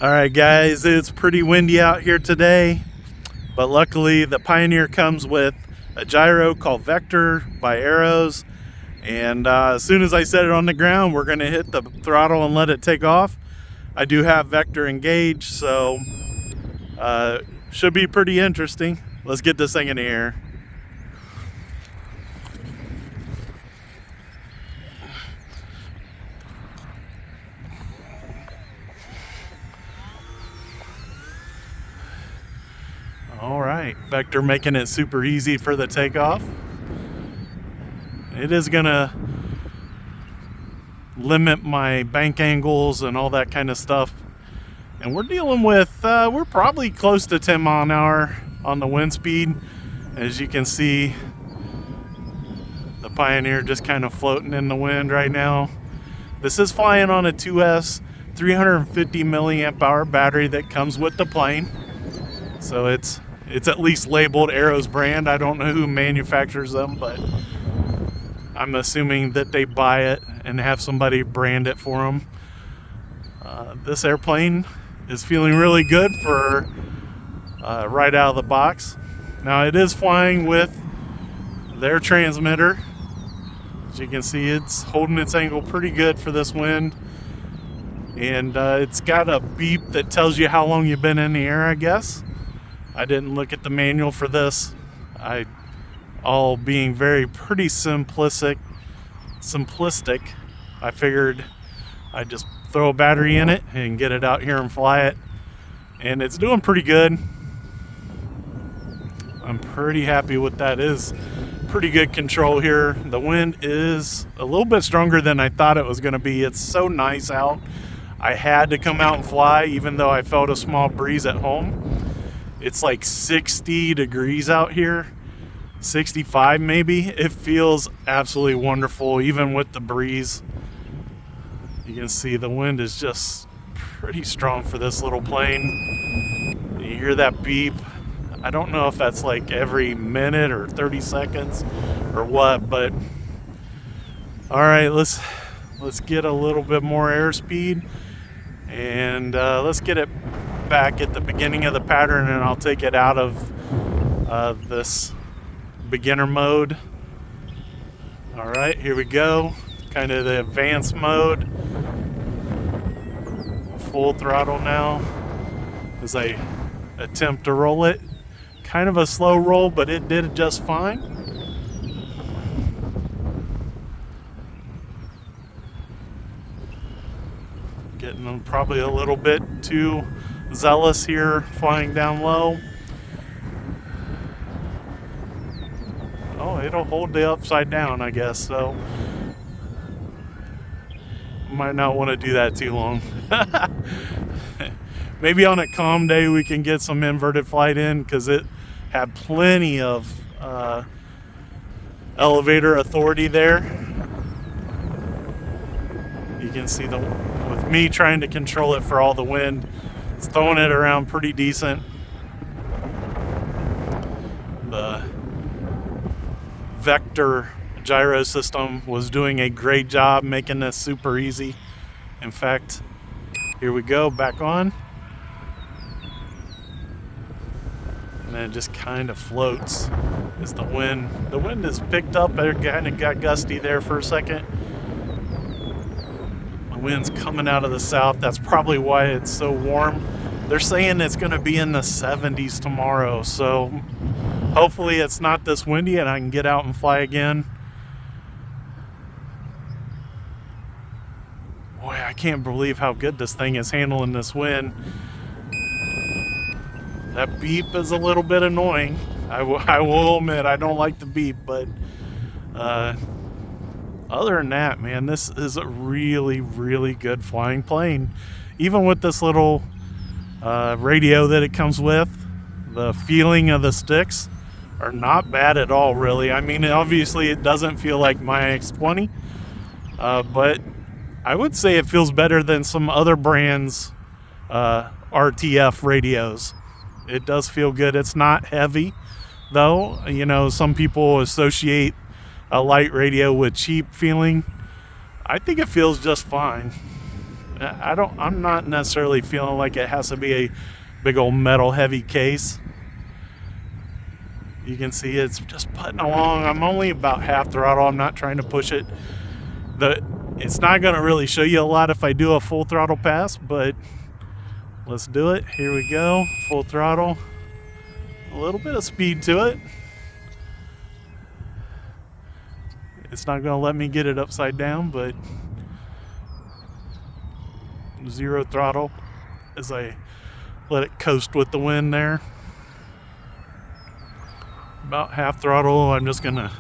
All right, guys, it's pretty windy out here today, but luckily the Pioneer comes with a gyro called Vector by Arrows, and as soon as I set it on the ground, we're going to hit the throttle and let it take off. I do have Vector engaged, so should be pretty interesting. Let's get this thing in the air. All right, Vector making it super easy for the takeoff. It is gonna limit my bank angles and all that kind of stuff. And we're dealing with, we're probably close to 10 mile an hour on the wind speed. As you can see, the Pioneer just kind of floating in the wind right now. This is flying on a 2S 350 milliamp hour battery that comes with the plane. So it's at least labeled Arrows brand. I don't know who manufactures them, but I'm assuming that they buy it and have somebody brand it for them. This airplane is feeling really good for right out of the box. Now it is flying with their transmitter. As you can see, it's holding its angle pretty good for this wind. And it's got a beep that tells you how long you've been in the air, I guess. I didn't look at the manual for this. All being pretty simplistic. I figured I'd just throw a battery in it and get it out here and fly it. And it's doing pretty good. I'm pretty happy with that. It is pretty good control here. The wind is a little bit stronger than I thought it was going to be. It's so nice out. I had to come out and fly even though I felt a small breeze at home. It's like 60 degrees out here, 65 maybe. It feels absolutely wonderful, even with the breeze. You can see the wind is just pretty strong for this little plane. You hear that beep. I don't know if that's like every minute or 30 seconds or what, but all right, let's get a little bit more airspeed and let's get it back at the beginning of the pattern, and I'll take it out of this beginner mode. All right, here we go. Kind of the advanced mode. Full throttle now as I attempt to roll it. Kind of a slow roll, but it did just fine. Getting probably a little bit too zealous here, flying down low. Oh, it'll hold the upside down, I guess, so might not want to do that too long. Maybe on a calm day we can get some inverted flight in, because it had plenty of elevator authority there. You can see with me trying to control it for all the wind, it's throwing it around pretty decent. The Vector gyro system was doing a great job making this super easy. In fact, here we go, back on. And then it just kind of floats as the wind is picked up. It kind of got gusty there for a second. The wind's coming out of the south. That's probably why it's so warm. They're saying it's going to be in the 70s tomorrow, so hopefully it's not this windy and I can get out and fly again. Boy, I can't believe how good this thing is handling this wind. That beep is a little bit annoying. I will admit I don't like the beep, but other than that, man, this is a really, really good flying plane. Even with this little radio that it comes with, the feeling of the sticks are not bad at all, really. I mean, obviously it doesn't feel like my X20, but I would say it feels better than some other brands' RTF radios. It does feel good. It's not heavy, though. You know, some people associate a light radio with cheap feeling. I think it feels just fine. I'm not necessarily feeling like it has to be a big old metal heavy case. You can see it's just putting along. I'm only about half throttle. I'm not trying to push it. It's not going to really show you a lot if I do a full throttle pass, but let's do it. Here we go. Full throttle. A little bit of speed to it. It's not going to let me get it upside down, but zero throttle as I let it coast with the wind there. About half throttle. I'm just going to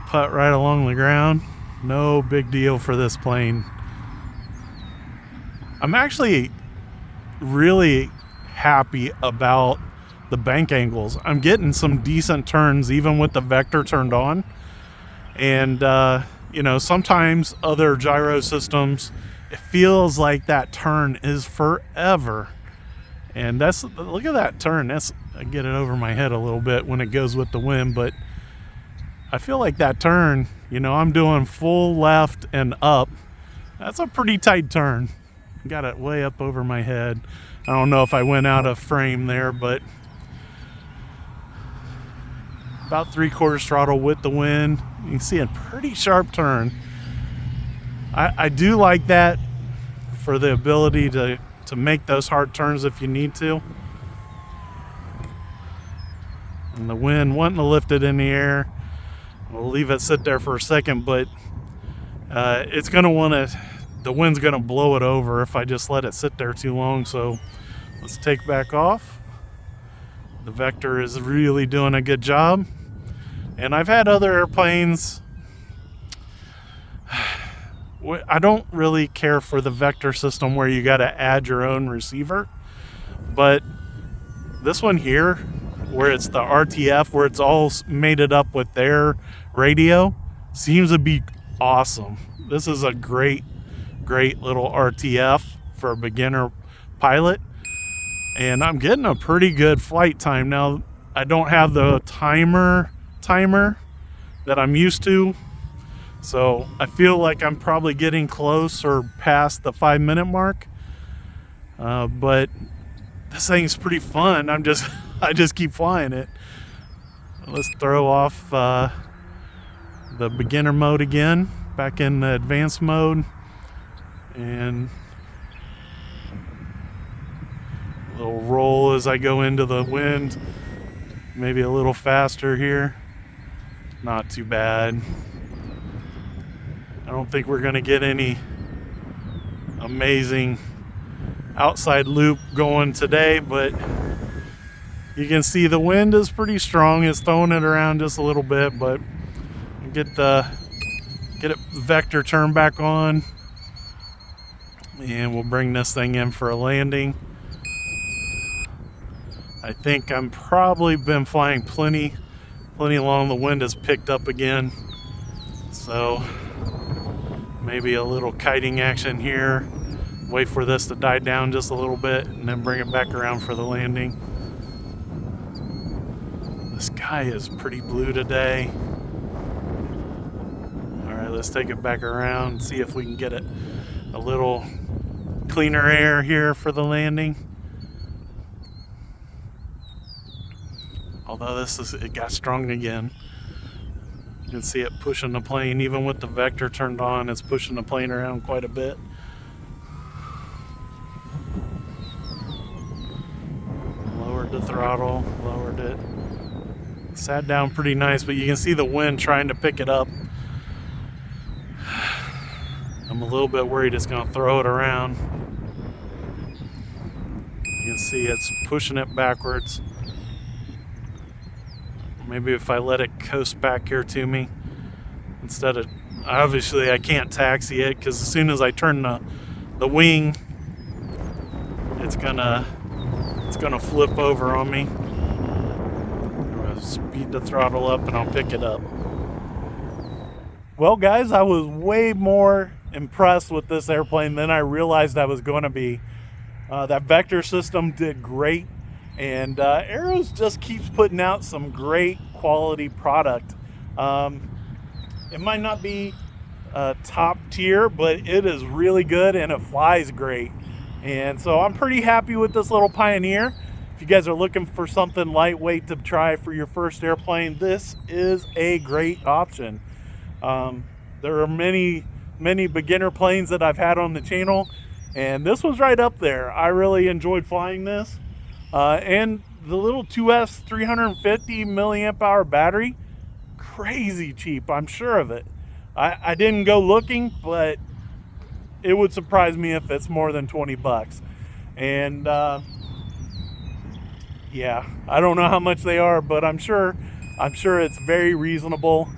putt right along the ground. No big deal for this plane. I'm actually really happy about the bank angles. I'm getting some decent turns even with the vector turned on. And you know, sometimes other gyro systems, it feels like that turn is forever. And look at that turn. I get it over my head a little bit when it goes with the wind, but I feel like that turn, you know, I'm doing full left and up. That's a pretty tight turn. Got it way up over my head. I don't know if I went out of frame there, but about 3/4 throttle with the wind. You can see a pretty sharp turn. I do like that for the ability to make those hard turns if you need to. And the wind wanting to lift it in the air. We'll leave it sit there for a second, but it's going to want to, the wind's going to blow it over if I just let it sit there too long. So let's take back off. The vector is really doing a good job. And I've had other airplanes. I don't really care for the vector system where you got to add your own receiver. But this one here, where it's the RTF, where it's all mated up with their radio, seems to be awesome. This is a great little RTF for a beginner pilot. And I'm getting a pretty good flight time. Now, I don't have the timer that I'm used to. So I feel like I'm probably getting close or past the 5-minute mark. But this thing's pretty fun. I just keep flying it. Let's throw off the beginner mode again, back in the advanced mode, and a little roll as I go into the wind, maybe a little faster here. Not too bad. I don't think we're going to get any amazing outside loop going today, but you can see the wind is pretty strong. It's throwing it around just a little bit, but get it vector turned back on, and we'll bring this thing in for a landing. I think I'm probably been flying plenty long. The wind has picked up again, so maybe a little kiting action here. Wait for this to die down just a little bit and then bring it back around for the landing. The sky is pretty blue today. All right, let's take it back around and see if we can get it a little cleaner air here for the landing. Although it got strong again. You can see it pushing the plane, even with the vector turned on, it's pushing the plane around quite a bit. Lowered the throttle, lowered it. Sat down pretty nice, but you can see the wind trying to pick it up. I'm a little bit worried it's going to throw it around. You can see it's pushing it backwards. Maybe if I let it coast back here to me instead of, obviously I can't taxi it because as soon as I turn the wing, it's gonna flip over on me. I'm gonna speed the throttle up and I'll pick it up. Well, guys, I was way more impressed with this airplane than I realized I was going to be. That vector system did great. And Aeros just keeps putting out some great quality product. It might not be top tier, but it is really good and it flies great. And so I'm pretty happy with this little Pioneer. If you guys are looking for something lightweight to try for your first airplane, this is a great option. There are many beginner planes that I've had on the channel, and this was right up there. I really enjoyed flying this. And the little 2S 350 milliamp hour battery, crazy cheap, I'm sure of it. I didn't go looking, but it would surprise me if it's more than 20 bucks. And yeah, I don't know how much they are, but I'm sure it's very reasonable.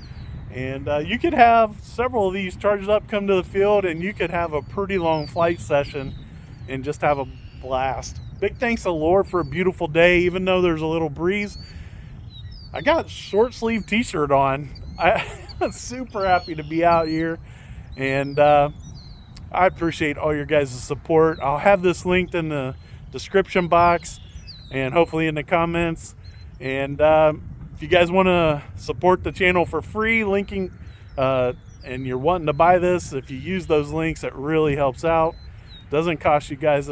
And you could have several of these charged up, come to the field, and you could have a pretty long flight session and just have a blast. Big thanks to Lord for a beautiful day, even though there's a little breeze. I got a short sleeve t-shirt on. I'm super happy to be out here, and I appreciate all your guys' support. I'll have this linked in the description box and hopefully in the comments. And if you guys want to support the channel for free, linking, and you're wanting to buy this, if you use those links, it really helps out. Doesn't cost you guys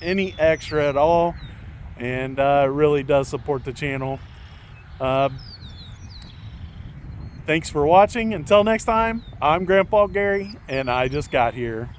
any extra at all, and it really does support the channel. Thanks for watching. Until next time, I'm Grandpa Gary, and I just got here.